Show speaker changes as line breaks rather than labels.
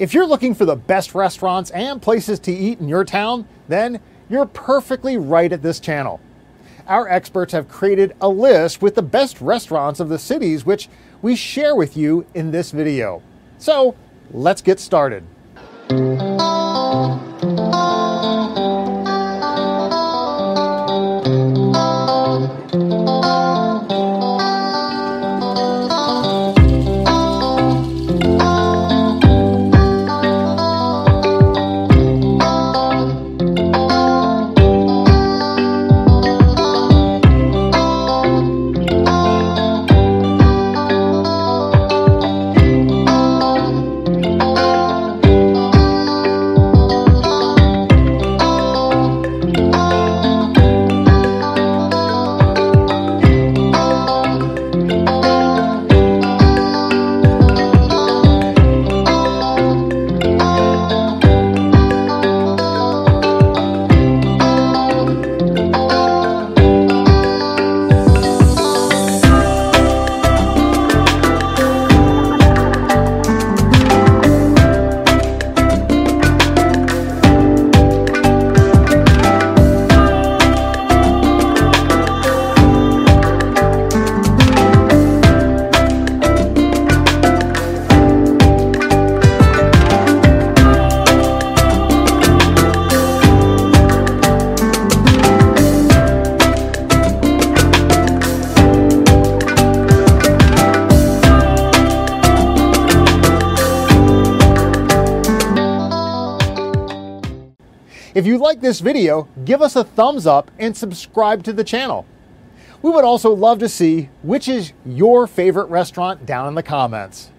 If you're looking for the best restaurants and places to eat in your town, then you're perfectly right at this channel. Our experts have created a list with the best restaurants of the cities, which we share with you in this video. So let's get started. If you like this video, give us a thumbs up and subscribe to the channel. We would also love to see which is your favorite restaurant down in the comments.